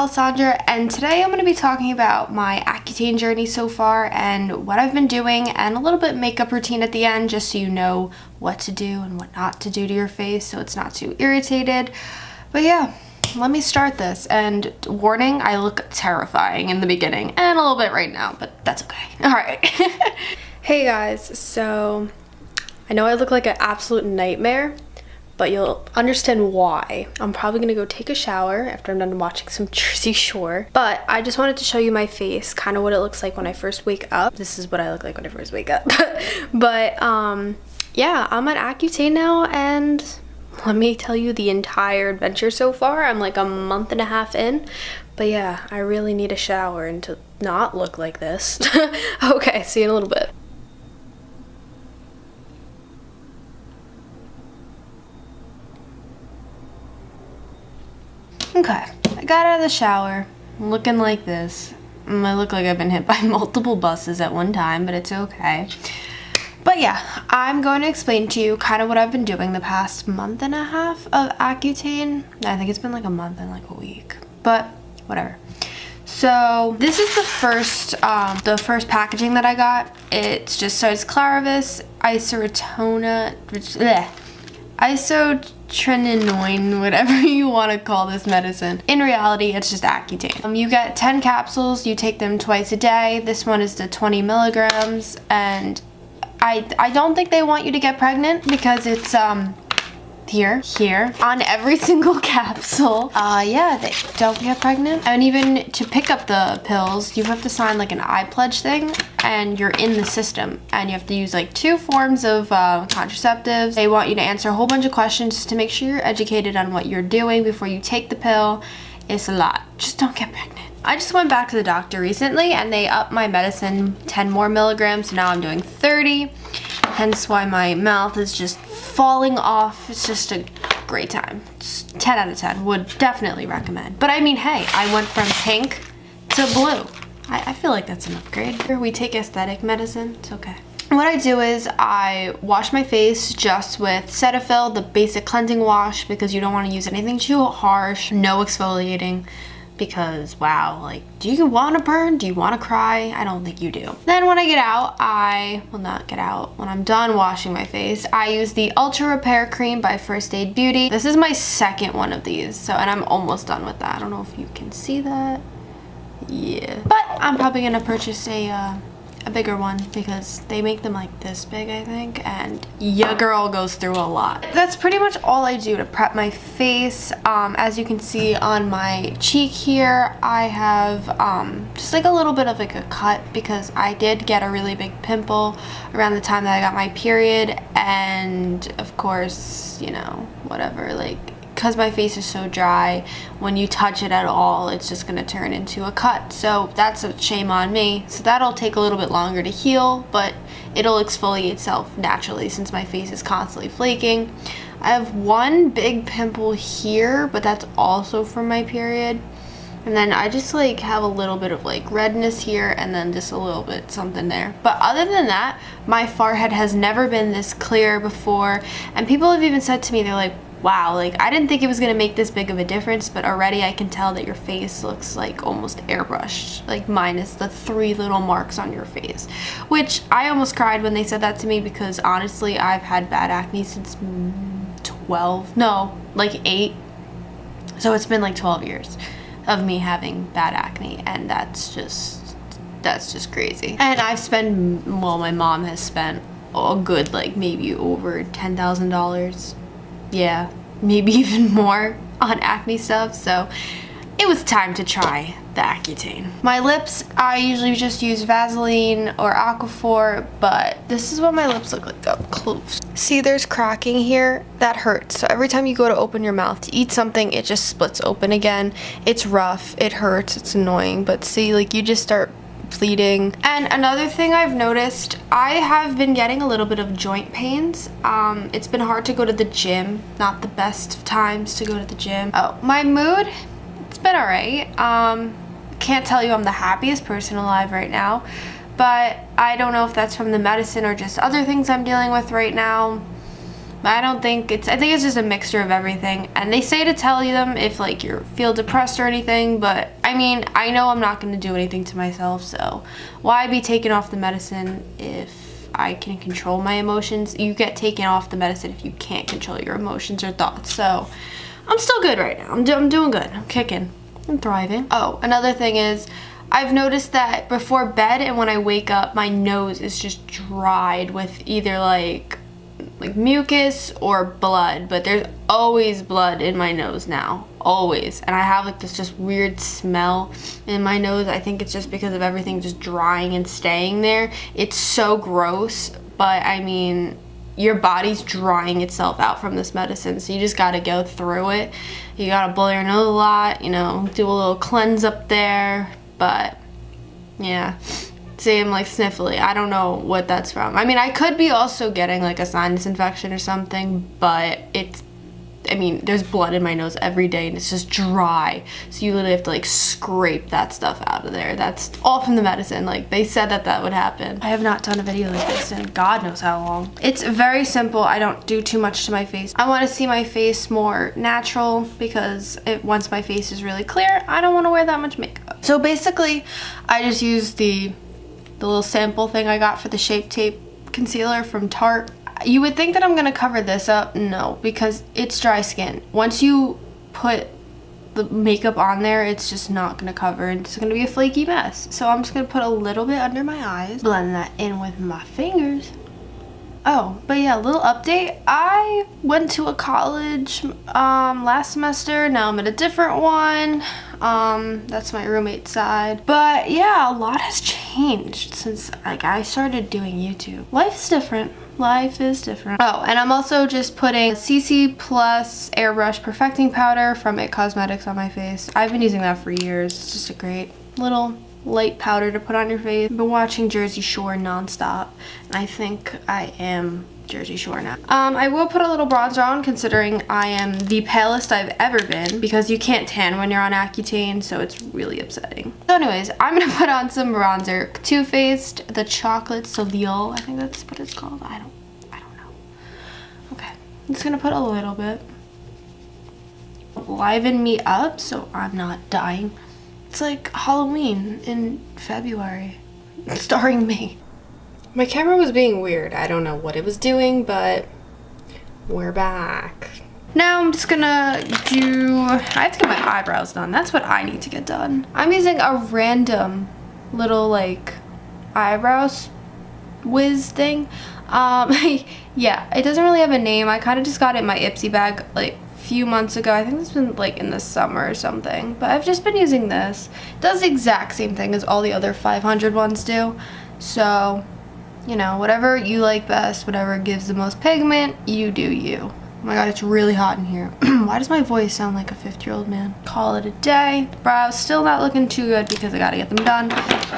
Alessandra, and today I'm going to be talking about my Accutane journey so far and what I've been doing, and a little bit makeup routine at the end, just so you know what to do and what not to do to your face so it's not too irritated. But yeah, let me start this, and warning, I look terrifying in the beginning and a little bit right now, but that's okay. Alright. Hey guys, so I know I look like an absolute nightmare, but you'll understand why. I'm probably gonna go take a shower after I'm done watching some Jersey Shore. But I just wanted to show you my face, kind of what it looks like when I first wake up. This is what I look like when I first wake up. But yeah, I'm at Accutane now, and let me tell you the entire adventure so far. I'm like a month and a half in. But yeah, I really need a shower and to not look like this. Okay, see you in a little bit. Okay, I got out of the shower, looking like this. I look like I've been hit by multiple buses at one time, but it's okay. But yeah, I'm going to explain to you kind of what I've been doing the past month and a half of Accutane. I think it's been like a month and like a week, but whatever. So this is the first packaging that I got. It's just it's Clarivis isotretinoin, whatever you want to call this medicine. In reality, it's just Accutane. You get 10 capsules, you take them twice a day. This one is the 20 milligrams, and I don't think they want you to get pregnant because it's here on every single capsule. Yeah, they don't get pregnant. And even to pick up the pills, you have to sign like an iPledge thing, and you're in the system, and you have to use like 2 forms of contraceptives. They want you to answer a whole bunch of questions to make sure you're educated on what you're doing before you take the pill. It's a lot. Just don't get pregnant. I just went back to the doctor recently, and they upped my medicine 10 more milligrams, so now I'm doing 30, hence why my mouth is just falling off. It's just a great time. It's 10 out of 10. Would definitely recommend. But I mean, hey, I went from pink to blue. I feel like that's an upgrade. We take aesthetic medicine. It's okay. What I do is I wash my face just with Cetaphil, the basic cleansing wash, because you don't want to use anything too harsh. No exfoliating. Because wow, like, do you want to burn? Do you want to cry? I don't think you do. Then when I get out, when I'm done washing my face, I use the Ultra Repair Cream by First Aid Beauty. This is my second one of these, and I'm almost done with that. I don't know if you can see that. Yeah. But I'm probably gonna purchase a bigger one because they make them like this big, I think, and your girl goes through a lot. That's pretty much all I do to prep my face. As you can see on my cheek here, I have just like a little bit of like a cut because I did get a really big pimple around the time that I got my period, and of course, you know, whatever, like, because my face is so dry, when you touch it at all, it's just gonna turn into a cut. So that's a shame on me. So that'll take a little bit longer to heal, but it'll exfoliate itself naturally since my face is constantly flaking. I have one big pimple here, but that's also from my period. And then I just like have a little bit of like redness here, and then just a little bit something there. But other than that, my forehead has never been this clear before. And people have even said to me, they're like, wow, like, I didn't think it was gonna make this big of a difference, but already I can tell that your face looks like almost airbrushed, like minus the 3 little marks on your face. Which I almost cried when they said that to me, because honestly, I've had bad acne since 8. So it's been like 12 years of me having bad acne, and that's just crazy. And I've spent, well, my mom has spent a good like maybe over $10,000. Yeah, maybe even more on acne stuff, so it was time to try the Accutane. My lips, I usually just use Vaseline or Aquaphor, but this is what my lips look like up close. See, there's cracking here. That hurts. So every time you go to open your mouth to eat something, it just splits open again. It's rough, it hurts, it's annoying, but see, like, you just start bleeding. And another thing I've noticed, I have been getting a little bit of joint pains. It's been hard to go to the gym, not the best times to go to the gym. Oh, my mood, it's been alright. Can't tell you I'm the happiest person alive right now, but I don't know if that's from the medicine or just other things I'm dealing with right now. I don't think I think it's just a mixture of everything. And they say to tell you them if like you feel depressed or anything, but I mean, I know I'm not going to do anything to myself, so why be taking off the medicine if I can control my emotions? You get taken off the medicine if you can't control your emotions or thoughts. So I'm still good right now. I'm doing good. I'm kicking. I'm thriving. Oh, another thing is I've noticed that before bed and when I wake up, my nose is just dried with either like mucus or blood, but there's always blood in my nose now, always. And I have like this just weird smell in my nose. I think it's just because of everything just drying and staying there. It's so gross, but I mean, your body's drying itself out from this medicine, so you just gotta go through it. You gotta blow your nose a lot, you know, do a little cleanse up there, but yeah. See, I'm like sniffly. I don't know what that's from. I mean, I could be also getting like a sinus infection or something, but I mean, there's blood in my nose every day and it's just dry. So you literally have to like scrape that stuff out of there. That's all from the medicine. Like they said that would happen. I have not done a video like this in God knows how long. It's very simple. I don't do too much to my face. I want to see my face more natural because once my face is really clear, I don't want to wear that much makeup. So basically, I just use the little sample thing I got for the Shape Tape concealer from Tarte. You would think that I'm gonna cover this up. No, because it's dry skin. Once you put the makeup on there, it's just not gonna cover and it's gonna be a flaky mess. So I'm just gonna put a little bit under my eyes, blend that in with my fingers. Oh, but yeah, a little update. I went to a college last semester. Now I'm at a different one. That's my roommate's side. But yeah, a lot has changed since like I started doing YouTube. Life is different. Life is different. Oh, and I'm also just putting CC Plus Airbrush Perfecting Powder from It Cosmetics on my face. I've been using that for years. It's just a great little light powder to put on your face. I've been watching Jersey Shore nonstop, and I think I am Jersey Shore now. I will put a little bronzer on considering I am the palest I've ever been because you can't tan when you're on Accutane, so it's really upsetting. So anyways, I'm gonna put on some bronzer. Too Faced, the Chocolate Soleil, I think that's what it's called. I don't know. Okay, I'm just gonna put a little bit. Liven me up so I'm not dying. It's like Halloween in February, starring me. My camera was being weird. I don't know what it was doing, but we're back. Now I'm just gonna I have to get my eyebrows done. That's what I need to get done. I'm using a random little like eyebrows whiz thing. Yeah, it doesn't really have a name. I kind of just got it in my Ipsy bag like few months ago. I think it's been like in the summer or something, but I've just been using this. It does the exact same thing as all the other 500 ones do, so you know, whatever you like best, whatever gives the most pigment, you do you. Oh my god, it's really hot in here. Why does my voice sound like a 50-year-old man? Call it a day. Brows still not looking too good because I gotta get them done.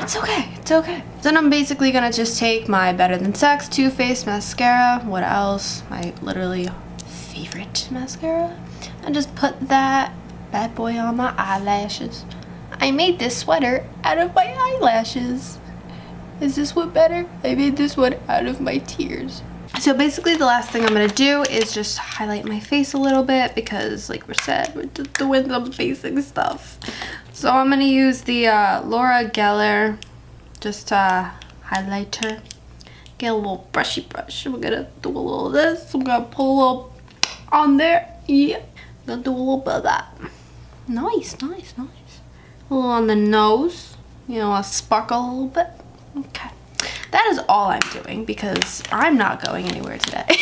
It's okay, it's okay. Then I'm basically gonna just take my Better Than Sex Too Faced mascara. What else? My literally favorite mascara, and just put that bad boy on my eyelashes. I made this sweater out of my eyelashes. Is this one better? I made this one out of my tears. So basically the last thing I'm gonna do is just highlight my face a little bit because like we said, we're just doing some basic stuff. So I'm gonna use the Laura Geller just highlighter. Get a little brushy brush. We're gonna do a little of this. I'm gonna pull a little on there. Yeah. I'm gonna do a little bit of that. Nice, nice, nice. A little on the nose. You know, I'll sparkle a little bit. Okay. That is all I'm doing because I'm not going anywhere today.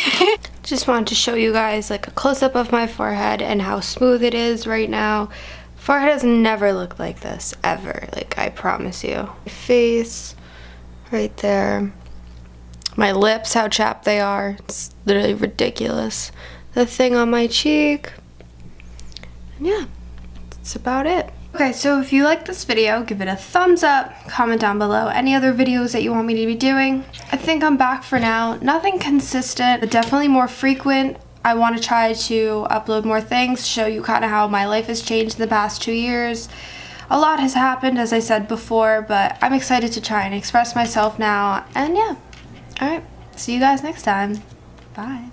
Just wanted to show you guys like a close-up of my forehead and how smooth it is right now. Forehead has never looked like this, ever. Like, I promise you. My face, right there. My lips, how chapped they are. It's literally ridiculous. The thing on my cheek. And yeah, that's about it. Okay, so if you like this video, give it a thumbs up, comment down below any other videos that you want me to be doing. I think I'm back for now. Nothing consistent, but definitely more frequent. I want to try to upload more things, show you kind of how my life has changed in the past 2 years. A lot has happened, as I said before, but I'm excited to try and express myself now. And yeah, alright, see you guys next time. Bye.